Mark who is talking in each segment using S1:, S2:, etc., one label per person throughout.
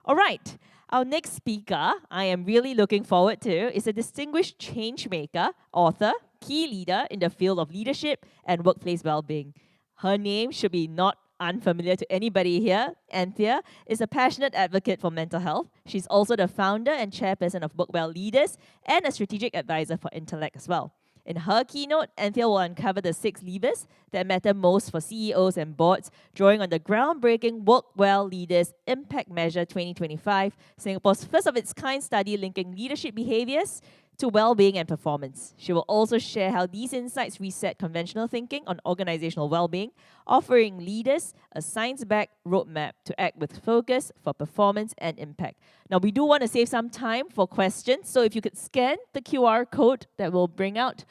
S1: All right, our next speaker I am really looking forward to is a distinguished change maker, author, key leader in the field of leadership and workplace well-being. Her name should be not unfamiliar to anybody here. Anthea is a passionate advocate for mental health. She's also the founder and chairperson of WorkWell Leaders and a strategic advisor for Intellect as well. In her keynote, Anthea will uncover the 6 levers that matter most for CEOs and boards, drawing on the groundbreaking WorkWell Leaders Impact Measure 2025, Singapore's first of its kind study linking leadership behaviours to well-being and performance. She will also share how these insights reset conventional thinking on organizational well-being, offering leaders a science-backed roadmap to act with focus for performance and impact. Now, we do want to save some time for questions, so if you could scan the QR code that will bring out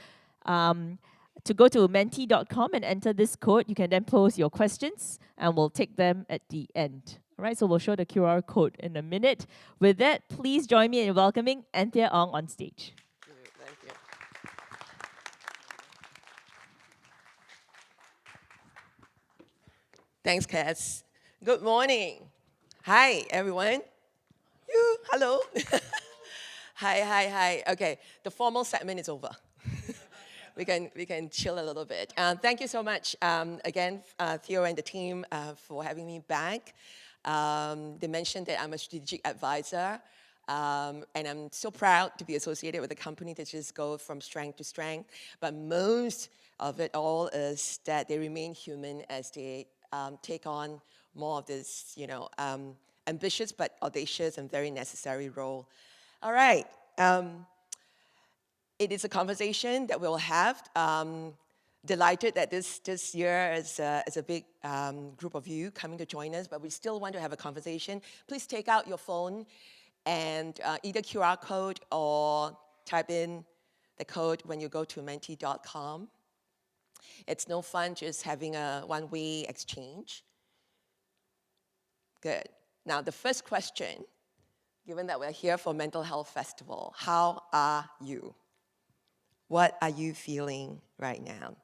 S1: to go to menti.com and enter this code, you can then pose your questions and we'll take them at the end. All right, so we'll show the QR code in a minute. With that, please join me in welcoming Anthea Ong on stage.
S2: Thank you. Thanks, Cass. Good morning. Hi, everyone. Hello. Hi. Okay, the formal segment is over. we can chill a little bit. Thank you so much again, Theo and the team, for having me back. They mentioned that I'm a strategic advisor, and I'm so proud to be associated with a company that just goes from strength to strength. But most of it all is that they remain human as they take on more of this, ambitious but audacious and very necessary role. All right. It is a conversation that we'll have. Delighted that this year is a big group of you coming to join us, but we still want to have a conversation. Please take out your phone and either QR code or type in the code when you go to menti.com. It's no fun just having a one-way exchange. Good. Now, the first question, given that we're here for Mental Health Festival, how are you? What are you feeling right now?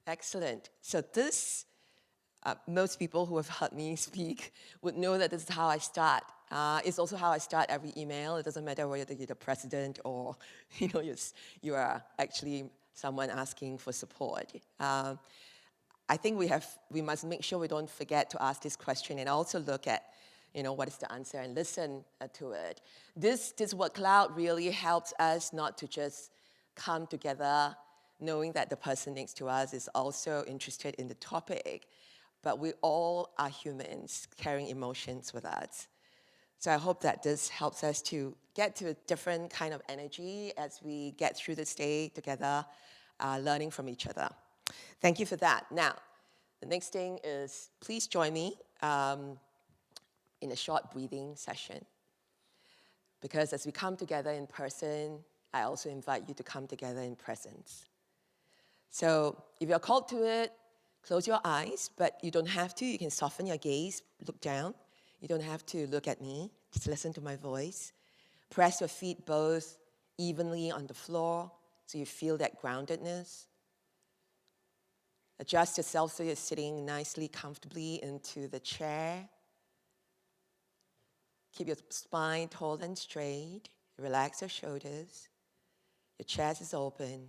S2: Excellent. So this, most people who have heard me speak would know that this is how I start. It's also how I start every email. It doesn't matter whether you're the president or you are actually someone asking for support. I think we must make sure we don't forget to ask this question and also look at what is the answer and listen to it. This word cloud really helps us not to just come together knowing that the person next to us is also interested in the topic, but we all are humans carrying emotions with us. So I hope that this helps us to get to a different kind of energy as we get through this day together, learning from each other. Thank you for that. Now, the next thing is please join me in a short breathing session. Because as we come together in person, I also invite you to come together in presence. So if you're called to it, close your eyes, but you don't have to. You can soften your gaze, look down. You don't have to look at me, just listen to my voice. Press your feet both evenly on the floor so you feel that groundedness. Adjust yourself so you're sitting nicely, comfortably into the chair. Keep your spine tall and straight. Relax your shoulders. Your chest is open.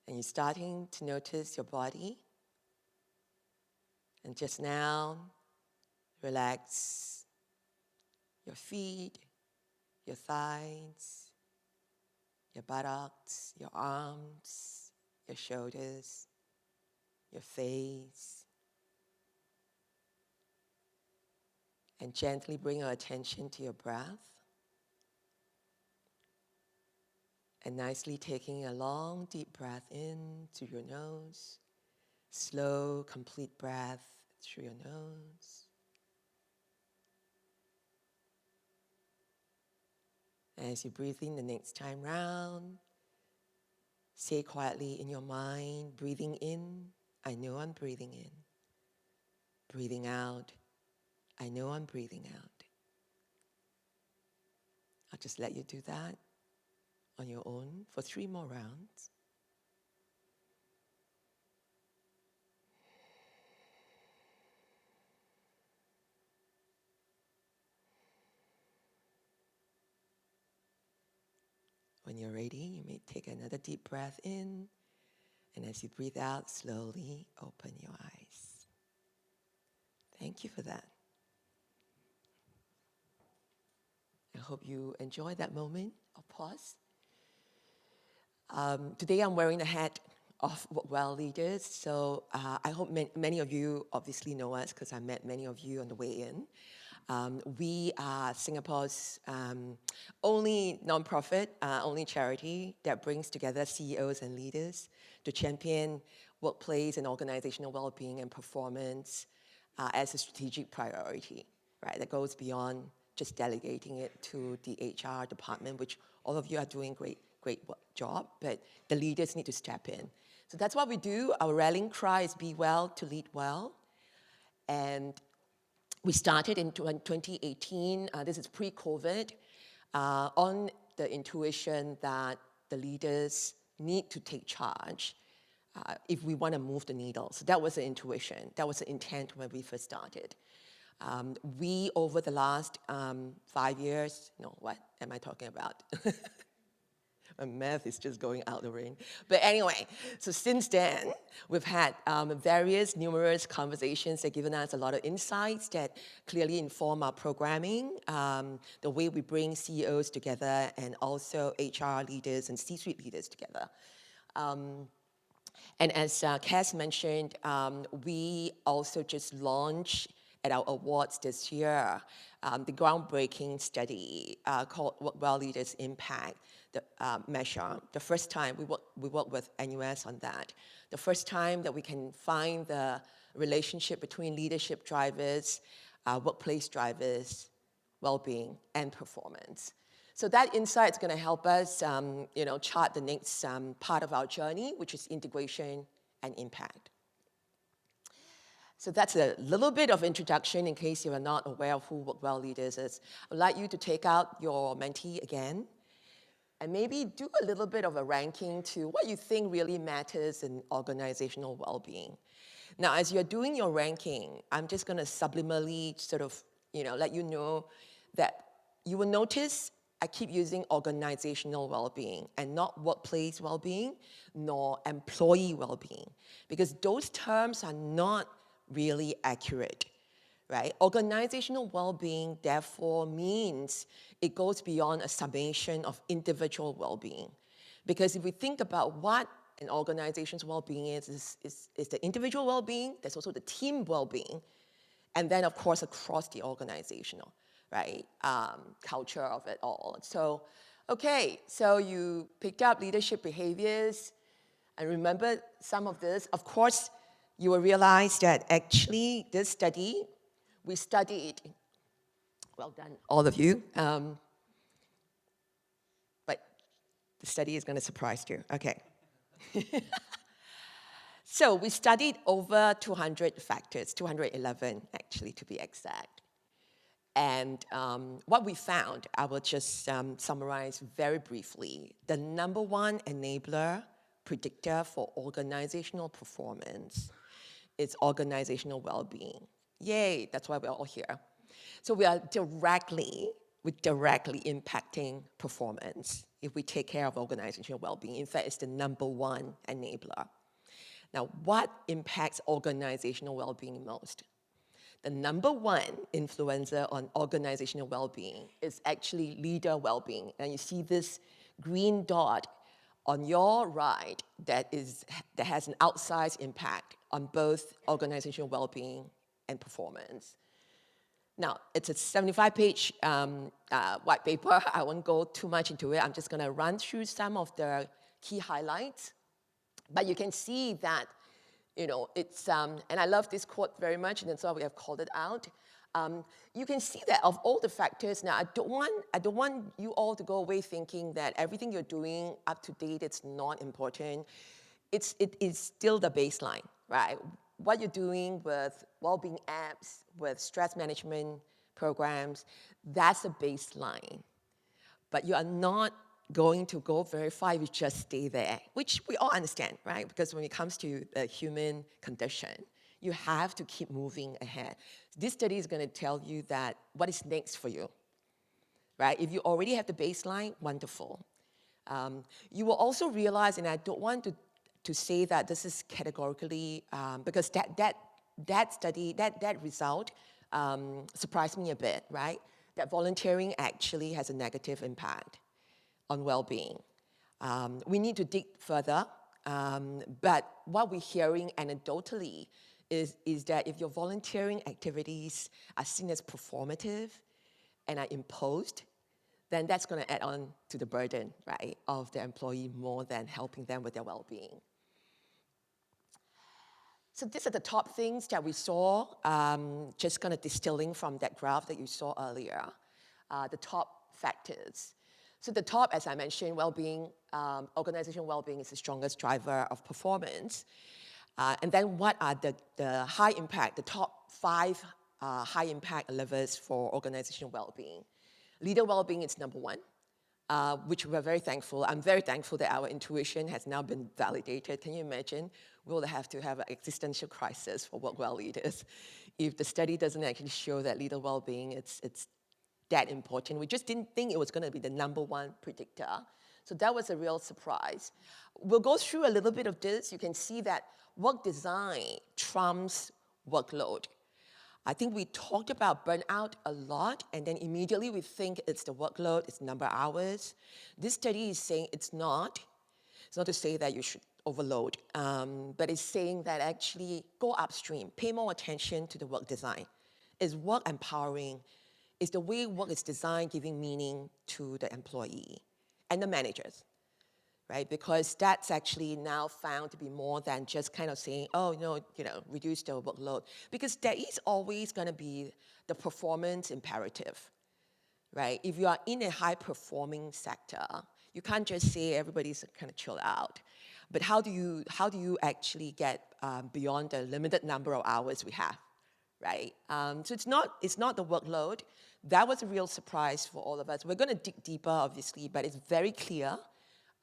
S2: And you're starting to notice your body. And just now, relax your feet, your thighs, your buttocks, your arms, your shoulders, your face. And gently bring your attention to your breath. And nicely taking a long, deep breath in through your nose. Slow, complete breath through your nose. And as you breathe in the next time round, say quietly in your mind, breathing in, I know I'm breathing in. Breathing out, I know I'm breathing out. I'll just let you do that on your own for 3 more rounds. When you're ready, you may take another deep breath in, and as you breathe out, slowly open your eyes. Thank you for that. I hope you enjoyed that moment of pause. Today I'm wearing the hat of WorkWell Leaders, so I hope many of you obviously know us because I met many of you on the way in. We are Singapore's only nonprofit, only charity that brings together CEOs and leaders to champion workplace and organizational well-being and performance as a strategic priority, right? That goes beyond just delegating it to the HR department, which all of you are doing great job, but the leaders need to step in. So that's what we do. Our rallying cry is be well to lead well. And we started in 2018, this is pre-COVID, on the intuition that the leaders need to take charge if we want to move the needle. So that was the intuition, that was the intent when we first started. We, over the last 5 years, no, what am I talking about? My math is just going out the rain. But anyway, so since then, we've had numerous conversations that have given us a lot of insights that clearly inform our programming, the way we bring CEOs together and also HR leaders and C-suite leaders together. And as Cass mentioned, we also just launched at our awards this year the groundbreaking study called WorkWell Leaders Impact Measure. The first time we worked with NUS on that. The first time that we can find the relationship between leadership drivers, workplace drivers, well-being, and performance. So that insight is going to help us chart the next part of our journey, which is integration and impact. So that's a little bit of introduction in case you are not aware of who WorkWell Leaders is. I'd like you to take out your mentee again and maybe do a little bit of a ranking to what you think really matters in organizational well-being. Now, as you're doing your ranking, I'm just going to subliminally sort of, let you know that you will notice I keep using organizational well-being and not workplace well-being, nor employee well-being, because those terms are not really accurate, right? Organizational well-being, therefore, means it goes beyond a summation of individual well-being. Because if we think about what an organization's well-being is the individual well-being, there's also the team well-being, and then, of course, across the organizational, right, culture of it all. So, okay, so you picked up leadership behaviors, and remember some of this. Of course, you will realize that actually this study, we studied, well done, all of you, but the study is going to surprise you. Okay. So we studied over 200 factors, 211 actually to be exact. And what we found, I will just summarize very briefly. The number one enabler, predictor for organizational performance is organizational well-being. Yay, that's why we're all here. So we are directly impacting performance if we take care of organizational well-being. In fact, it's the number one enabler. Now, what impacts organizational well-being most? The number one influencer on organizational well-being is actually leader well-being. And you see this green dot on your right that has an outsized impact on both organizational well-being and performance. Now, it's a 75-page white paper. I won't go too much into it. I'm just going to run through some of the key highlights. But you can see that, it's, and I love this quote very much, and that's why we have called it out. You can see that of all the factors, now I don't want you all to go away thinking that everything you're doing up to date, it's not important. It is still the baseline, right? What you're doing with well-being apps, with stress management programs, that's a baseline. But you are not going to go very far if you just stay there, which we all understand, right? Because when it comes to the human condition, you have to keep moving ahead. This study is going to tell you that what is next for you, right? If you already have the baseline, wonderful. You will also realize, and I don't want to say that this is categorically, because that study, that result surprised me a bit, right? That volunteering actually has a negative impact on well-being. We need to dig further, but what we're hearing anecdotally is that if your volunteering activities are seen as performative and are imposed, then that's going to add on to the burden, right, of the employee more than helping them with their well-being. So these are the top things that we saw, just kind of distilling from that graph that you saw earlier, the top factors. So the top, as I mentioned, well-being, organizational well-being is the strongest driver of performance. And then what are the high impact, the top 5 high impact levers for organizational well-being? Leader well-being is number 1. Which we're very thankful. I'm very thankful that our intuition has now been validated. Can you imagine? We'll have to have an existential crisis for WorkWell leaders if the study doesn't actually show that leader well-being, it's that important. We just didn't think it was going to be the number 1 predictor. So that was a real surprise. We'll go through a little bit of this. You can see that work design trumps workload. I think we talked about burnout a lot, and then immediately we think it's the workload, it's number of hours. This study is saying it's not. It's not to say that you should overload, but it's saying that actually go upstream, pay more attention to the work design. Is work empowering? Is the way work is designed giving meaning to the employee and the managers? Right? Because that's actually now found to be more than just kind of saying, oh, no, reduce the workload. Because there is always going to be the performance imperative, right? If you are in a high-performing sector, you can't just say everybody's kind of chill out. But how do you actually get beyond the limited number of hours we have, right? So it's not the workload. That was a real surprise for all of us. We're going to dig deeper, obviously, but it's very clear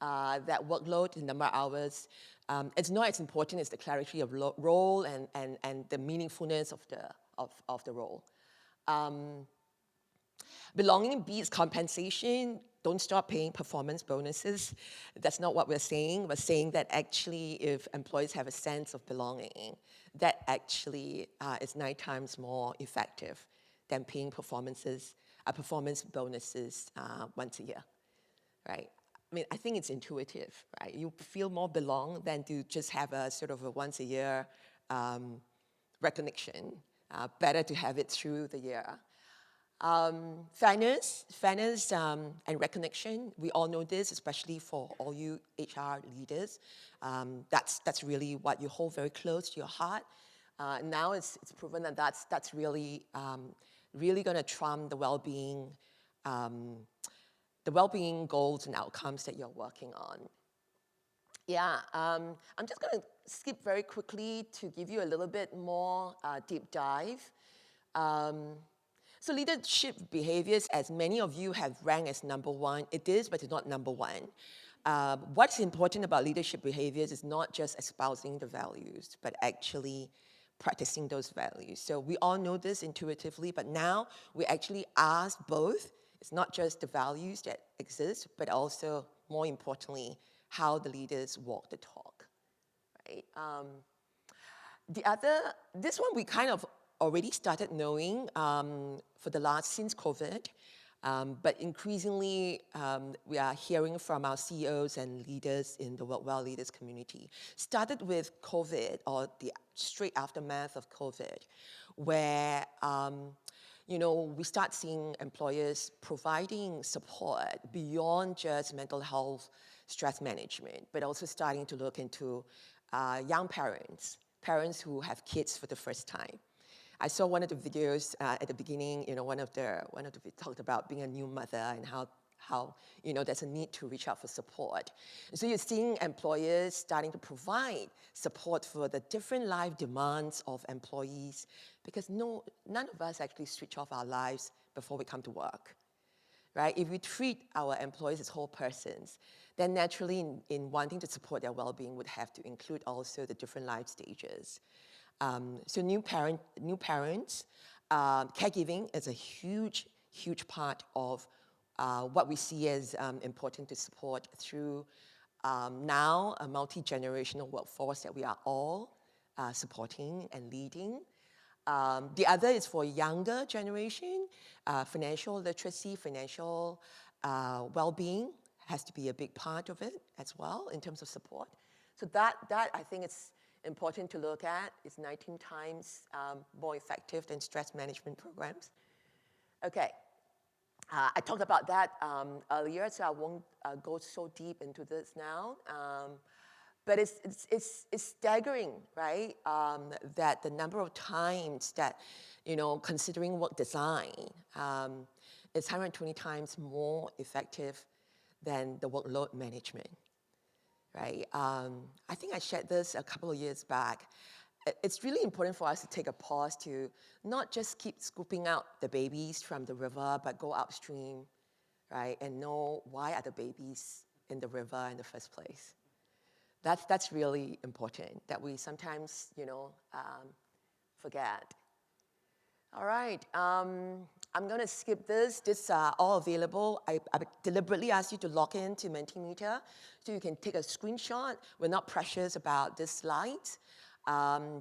S2: that workload, the number of hours, it's not as important as the clarity of role and the meaningfulness of the role. Belonging beats compensation. Don't stop paying performance bonuses. That's not what we're saying. We're saying that actually if employees have a sense of belonging, that actually is 9 times more effective than paying performance bonuses once a year, right? I mean, I think it's intuitive, right? You feel more belong than to just have a sort of a once a year recognition. Better to have it through the year. Fairness and recognition. We all know this, especially for all you HR leaders. That's really what you hold very close to your heart. Now it's proven that that's really going to trump the well-being goals and outcomes that you're working on. Yeah, I'm just going to skip very quickly to give you a little bit more deep dive. So leadership behaviors, as many of you have ranked as number 1, it is, but it's not number 1. What's important about leadership behaviors is not just espousing the values, but actually practicing those values. So we all know this intuitively, but now we actually ask both. It's not just the values that exist, but also, more importantly, how the leaders walk the talk, right? This one we kind of already started knowing since COVID, but increasingly we are hearing from our CEOs and leaders in the WorkWell Leaders community. Started with COVID, or the straight aftermath of COVID, where we start seeing employers providing support beyond just mental health stress management, but also starting to look into young parents who have kids for the first time. I saw one of the videos at the beginning, one of the talked about being a new mother and how there's a need to reach out for support. And so you're seeing employers starting to provide support for the different life demands of employees, because none of us actually switch off our lives before we come to work, right? If we treat our employees as whole persons, then naturally in wanting to support their well-being would have to include also the different life stages. So new parents, caregiving is a huge part of what we see as important to support through now a multi-generational workforce that we are all supporting and leading. The other is for younger generation, financial literacy, financial well-being has to be a big part of it as well in terms of support. So that I think it's important to look at. It's 19 times more effective than stress management programs. Okay, I talked about that earlier, so I won't go so deep into this now. But it's staggering, right? That the number of times that, considering work design is 120 times more effective than the workload management, right? I think I shared this a couple of years back. It's really important for us to take a pause to not just keep scooping out the babies from the river, but go upstream, right? And know why are the babies in the river in the first place. That's really important that we sometimes, forget. All right, I'm gonna skip this. This are all available. I deliberately asked you to log in to Mentimeter so you can take a screenshot. We're not precious about this slides.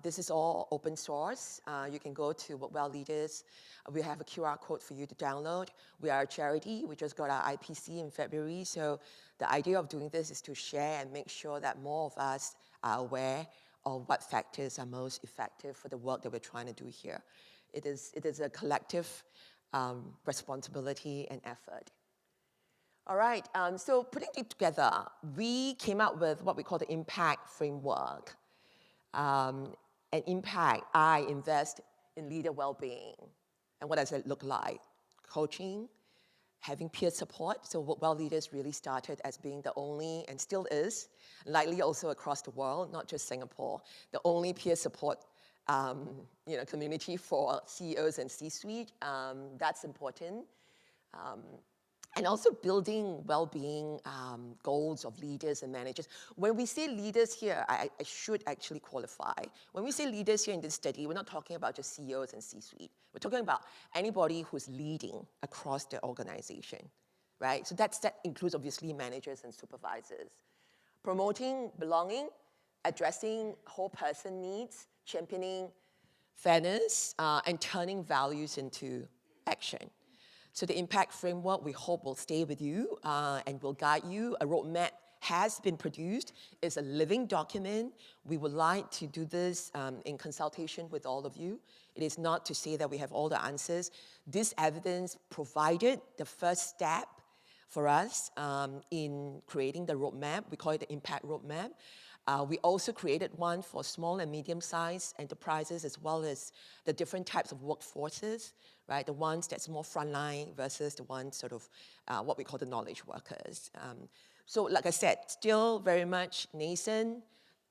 S2: This is all open source. You can go to WorkWell Leaders. We have a QR code for you to download. We are a charity. We just got our IPC in February. So the idea of doing this is to share and make sure that more of us are aware of what factors are most effective for the work that we're trying to do here. It is a collective responsibility and effort. All right, so putting it together, we came up with what we call the impact framework. And impact, I invest in leader well-being. And what does it look like? Coaching, having peer support. So WorkWell Leaders really started as being the only, and still is, likely also across the world, not just Singapore, the only peer support community for CEOs and C-suite. That's important. And also building well-being goals of leaders and managers. When we say leaders here, I should actually qualify. When we say leaders here in this study, we're not talking about just CEOs and C-suite. We're talking about anybody who's leading across the organization, right? So that includes obviously managers and supervisors. Promoting belonging, addressing whole person needs, championing fairness, and turning values into action. So the impact framework, we hope, will stay with you and will guide you. A roadmap has been produced. It's a living document. We would like to do this in consultation with all of you. It is not to say that we have all the answers. This evidence provided the first step for us in creating the roadmap. We call it the impact roadmap. We also created one for small and medium-sized enterprises as well as the different types of workforces, right? The ones that's more frontline versus the ones sort of what we call the knowledge workers. So like I said, still very much nascent.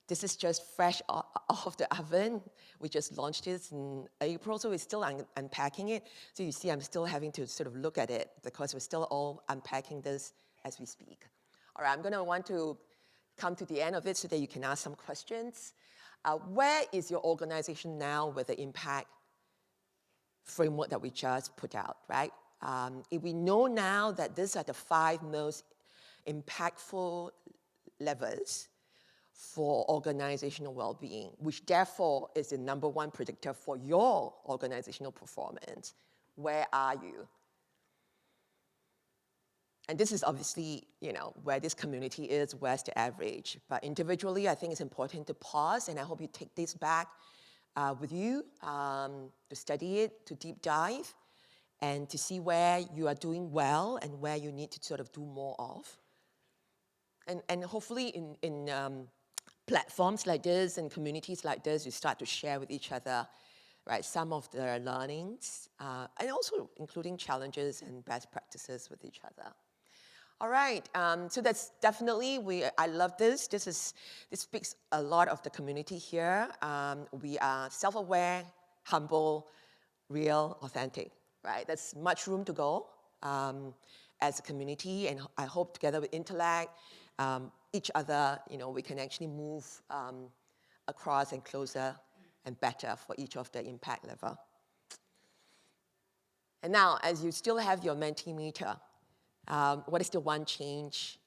S2: This is just fresh off the oven. We just launched this in April, so we're still unpacking it. So you see I'm still having to sort of look at it because we're still all unpacking this as we speak. All right, I'm gonna want to come to the end of it so that you can ask some questions. Where is your organization now with the impact framework that we just put out, right? If we know now that these are the 5 most impactful levers for organizational well-being, which therefore is the #1 predictor for your organizational performance, where are you? And this is obviously, where this community is, where's the average. But individually, I think it's important to pause, and I hope you take this back with you to study it, to deep dive, and to see where you are doing well and where you need to sort of do more of. And hopefully in platforms like this and communities like this, you start to share with each other, right, some of the learnings, and also including challenges and best practices with each other. All right, so that's definitely, I love this. This speaks a lot of the community here. We are self-aware, humble, real, authentic, right? There's much room to go as a community, and I hope together with Intellect, each other, we can actually move across and closer and better for each of the impact level. And now, as you still have your Mentimeter, What is the one change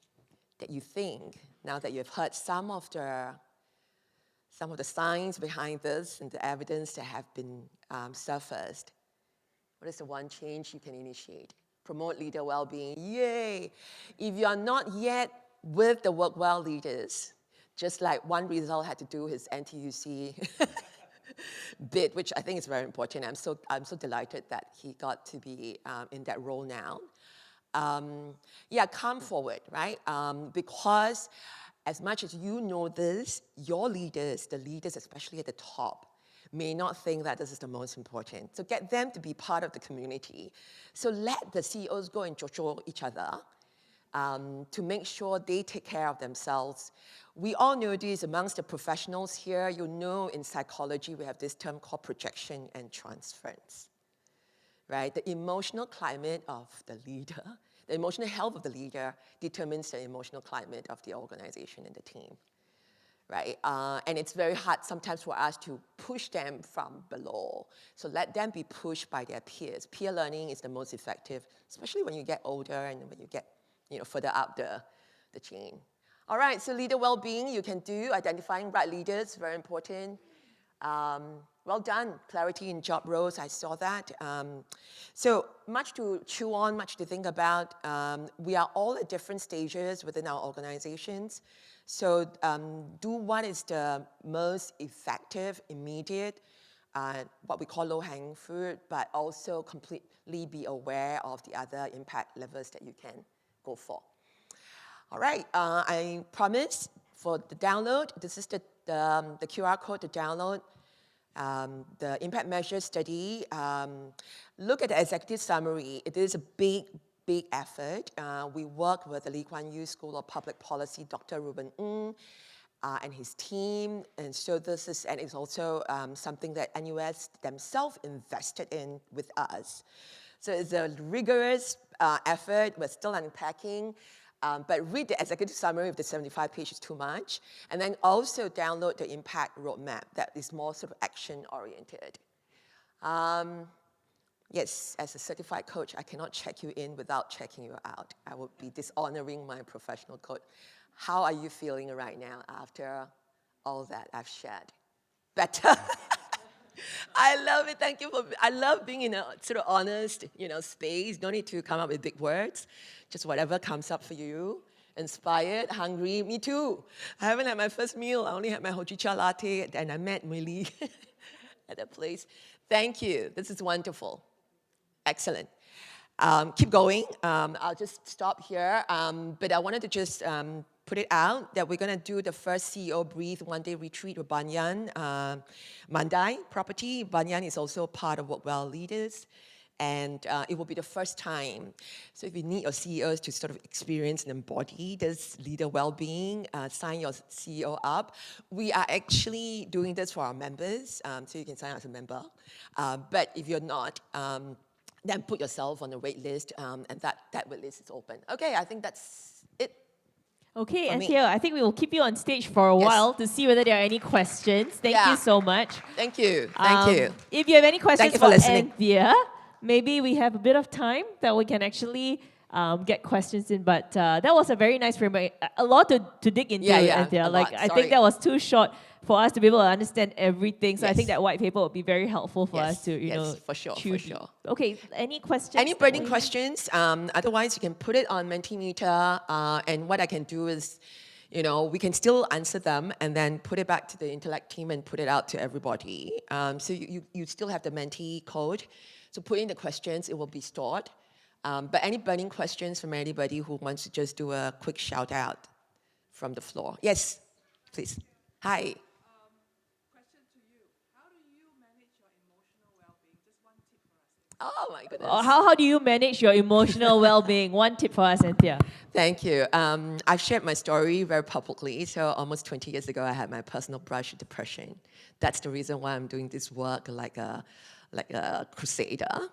S2: that you think, now that you've heard some of the signs behind this and the evidence that have been surfaced, what is the one change you can initiate? Promote leader well-being, yay! If you are not yet with the WorkWell leaders, just like one result had to do his NTUC bid, which I think is very important. I'm so delighted that he got to be in that role now. Yeah, come forward, right? Because as much as you know this, your leaders, the leaders especially at the top, may not think that this is the most important. So get them to be part of the community. So let the CEOs go and jojo each other to make sure they take care of themselves. We all know this amongst the professionals here. You know in psychology we have this term called projection and transference. Right? The emotional climate of the leader, the emotional health of the leader determines the emotional climate of the organization and the team. Right? And it's very hard sometimes for us to push them from below. So let them be pushed by their peers. Peer learning is the most effective, especially when you get older and when you get further up the chain. All right, so leader well-being you can do, identifying right leaders, very important. Well done, clarity in job roles, I saw that. So much to chew on, much to think about. We are all at different stages within our organizations. So do what is the most effective, immediate, what we call low-hanging fruit, but also completely be aware of the other impact levels that you can go for. All right, I promise for the download, this is the QR code to download the impact measure study. Look at the executive summary. It is a big effort. We worked with the Lee Kuan Yew School of Public Policy, Dr. Ruben Ng, and his team. And so this is, and it's also something that NUS themselves invested in with us. So it's a rigorous effort. We're still unpacking. But read the executive summary of the 75 pages too much. And then also download the impact roadmap that is more sort of action-oriented. Yes, as a certified coach, I cannot check you in without checking you out. I would be dishonoring my professional code. How are you feeling right now after all that I've shared? Better? I love it. Thank you I love being in a sort of honest, space. Don't need to come up with big words. Just whatever comes up for you. Inspired, hungry. Me too. I haven't had my first meal. I only had my hojicha latte, and I met Millie at that place. Thank you. This is wonderful. Excellent. Keep going. I'll just stop here. But I wanted to just put it out that we're going to do the first CEO Breathe one-day retreat with Banyan, Mandai property. Banyan is also part of WorkWell Leaders. And it will be the first time. So if you need your CEOs to sort of experience and embody this leader well-being, sign your CEO up. We are actually doing this for our members, so you can sign up as a member. But if you're not, then put yourself on the wait list, and that wait list is open. Okay, I think that's it.
S1: Okay, Anthea, I think we will keep you on stage for a while to see whether there are any questions. Thank you so much.
S2: Thank you. Thank you.
S1: If you have any questions for
S2: listening.
S1: Anthea, maybe we have a bit of time that we can actually get questions in. But that was a very nice framework. A lot to dig into, Anthea. I think that was too short for us to be able to understand everything. So I think that white paper would be very helpful for us to,
S2: for sure.
S1: Okay, any questions?
S2: Any burning questions? Otherwise, you can put it on Mentimeter, and what I can do is, we can still answer them and then put it back to the intellect team and put it out to everybody. So you still have the Menti code. So put in the questions, it will be stored. But any burning questions from anybody who wants to just do a quick shout out from the floor? Yes, please. Hi.
S3: Question to you. How do you manage your emotional well-being? Just one tip for us.
S2: Oh my goodness.
S1: How do you manage your emotional well-being? One tip for us, Anthea.
S2: Thank you. I've shared my story very publicly. So almost 20 years ago, I had my personal brush with depression. That's the reason why I'm doing this work like a crusader.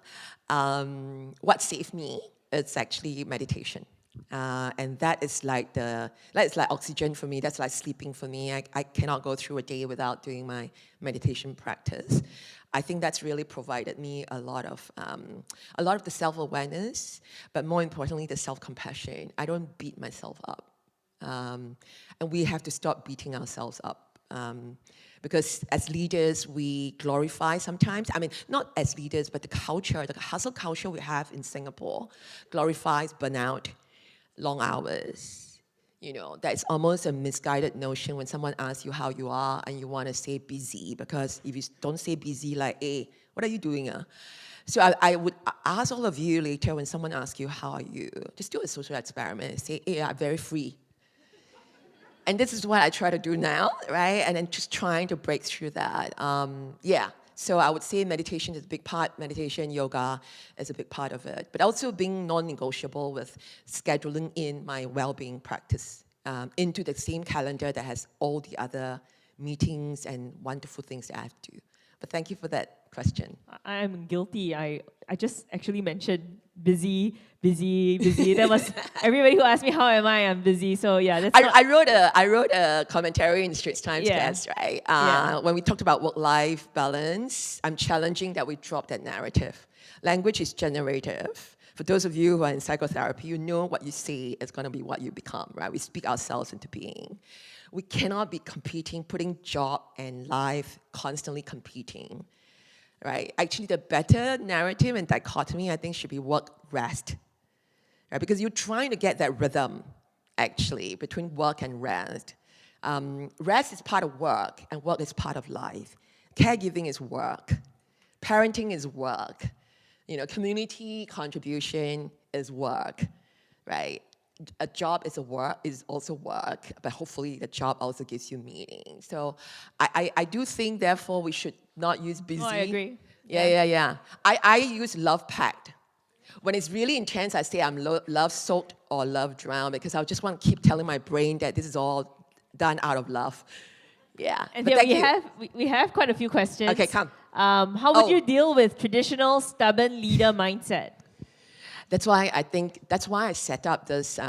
S2: What saved me is actually meditation. And that is like that's like oxygen for me. That's like sleeping for me. I cannot go through a day without doing my meditation practice. I think that's really provided me a lot of the self-awareness, but more importantly, the self-compassion. I don't beat myself up. And we have to stop beating ourselves up. Because as leaders, we glorify sometimes, I mean, not as leaders, but the culture, the hustle culture we have in Singapore glorifies burnout, long hours. You know, that's almost a misguided notion when someone asks you how you are and you want to say busy, because if you don't say busy, like, hey, what are you doing? So I would ask all of you later when someone asks you, how are you? Just do a social experiment. Say, hey, I'm very free. And this is what I try to do now, right? And then just trying to break through that. Yeah. So I would say meditation is a big part. Meditation, yoga is a big part of it. But also being non-negotiable with scheduling in my well-being practice into the same calendar that has all the other meetings and wonderful things that I have to do. But thank you for that question.
S1: I'm guilty. I just actually mentioned busy, busy, busy. That was everybody who asked me how am I'm busy. So yeah, that's not.
S2: I wrote a commentary in Straits Times
S1: Yeah.
S2: Cast, right?
S1: Yeah.
S2: When we talked about work-life balance, I'm challenging that we drop that narrative. Language is generative. For those of you who are in psychotherapy, you know what you say is going to be what you become, right? We speak ourselves into being. We cannot be competing, putting job and life constantly competing, right? Actually, the better narrative and dichotomy, I think, should be work-rest, right? Because you're trying to get that rhythm, actually, between work and rest. Rest is part of work, and work is part of life. Caregiving is work. Parenting is work. You know, community contribution is work, right? A job is also work, but hopefully the job also gives you meaning. So I do think, therefore, we should not use busy.
S1: Oh, I agree.
S2: Yeah. I use love packed. When it's really intense, I say I'm love soaked or love drowned, because I just want to keep telling my brain that this is all done out of love. Yeah.
S1: And
S2: But
S1: there
S2: thank you.
S1: we have quite a few questions.
S2: Okay, come.
S1: How would
S2: Oh.
S1: you deal with traditional stubborn leader mindset?
S2: That's why I set up this,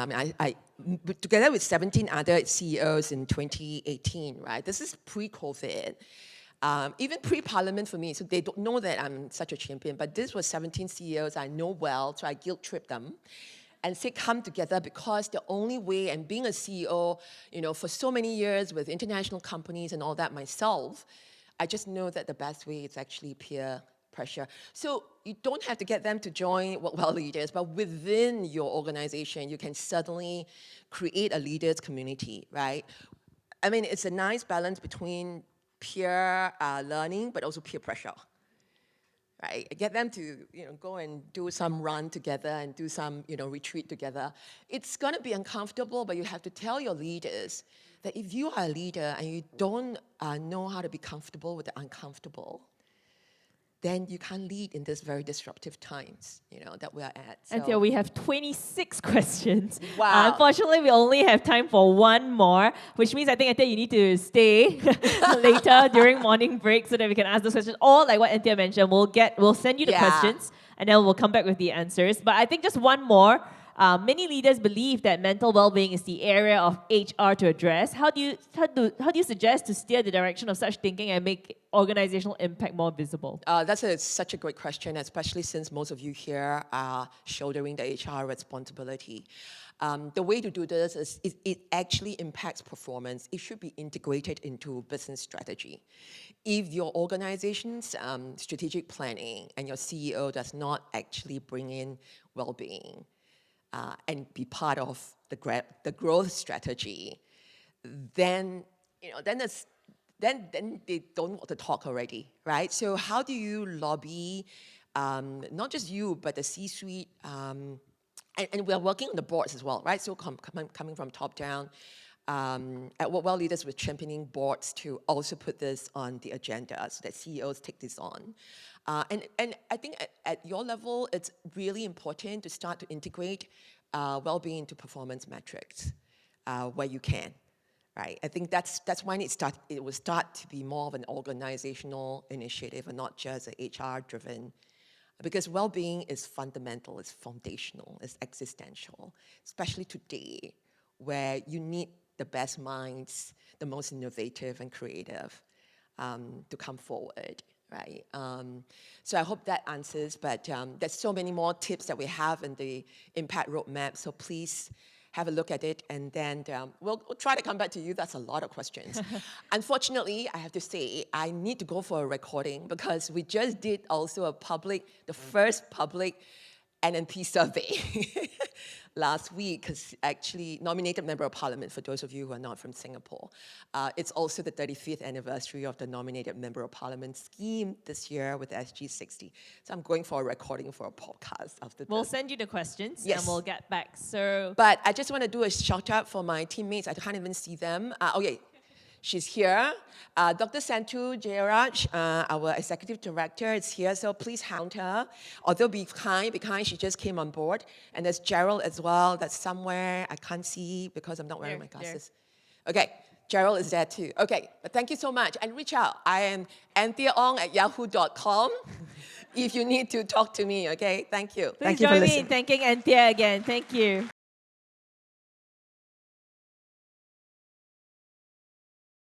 S2: together with 17 other CEOs in 2018, right? This is pre-COVID. Even pre-parliament for me, so they don't know that I'm such a champion, but this was 17 CEOs I know well, so I guilt-tripped them and say, come together, because the only way, and being a CEO, you know, for so many years with international companies and all that myself, I just know that the best way is actually peer pressure. So you don't have to get them to join WorkWell Leaders, but within your organization, you can certainly create a leaders community, right? I mean, it's a nice balance between peer learning, but also peer pressure, right? Get them to, you know, go and do some run together and do some, you know, retreat together. It's going to be uncomfortable, but you have to tell your leaders that if you are a leader and you don't know how to be comfortable with the uncomfortable, then you can't lead in this very disruptive times, you know, that we are at. So.
S1: Anthea, we have 26 questions.
S2: Wow.
S1: Unfortunately, we only have time for one more, which means I think, Anthea, you need to stay later during morning break so that we can ask those questions. Or like what Anthea mentioned, we'll send you the questions and then we'll come back with the answers. But I think just one more. Many leaders believe that mental well-being is the area of HR to address. How do you suggest to steer the direction of such thinking and make organizational impact more visible?
S2: That's such a great question, especially since most of you here are shouldering the HR responsibility. The way to do this is it actually impacts performance. It should be integrated into business strategy. If your organization's strategic planning and your CEO does not actually bring in well-being, and be part of the growth strategy, then then they don't want to talk already, right? So how do you lobby, not just you, but the C-suite, and we're working on the boards as well, right? So coming from top down, at WorkWell Leaders, we're championing boards to also put this on the agenda so that CEOs take this on. And I think at your level, it's really important to start to integrate well-being into performance metrics where you can, right? I think that's when it will start to be more of an organizational initiative and not just an HR-driven Because well-being is fundamental, it's foundational, it's existential, especially today, where you need the best minds, the most innovative and creative to come forward, right? So I hope that answers, but there's so many more tips that we have in the impact roadmap, so please have a look at it, and then we'll try to come back to you. That's a lot of questions. Unfortunately, I have to say, I need to go for a recording because we just did also the first public NNP survey last week, because actually nominated member of parliament, for those of you who are not from Singapore, it's also the 35th anniversary of the nominated member of parliament scheme this year with SG60. So I'm going for a recording for a podcast after
S1: We'll
S2: this.
S1: send you the questions
S2: Yes.
S1: and we'll get back. So
S2: But I just want to do a shout out for my teammates. I can't even see them. Okay, she's here. Dr. Santu Jayaraj, our executive director, is here, so please hound her. Although be kind, she just came on board. And there's Gerald as well, that's somewhere I can't see because I'm not wearing my glasses. Okay, Gerald is there too. Okay, but thank you so much. And reach out. I am Anthea Ong at yahoo.com if you need to talk to me, okay? Thank you.
S1: please
S2: Thank you for
S1: join me in
S2: listening.
S1: thanking Anthea again. Thank you.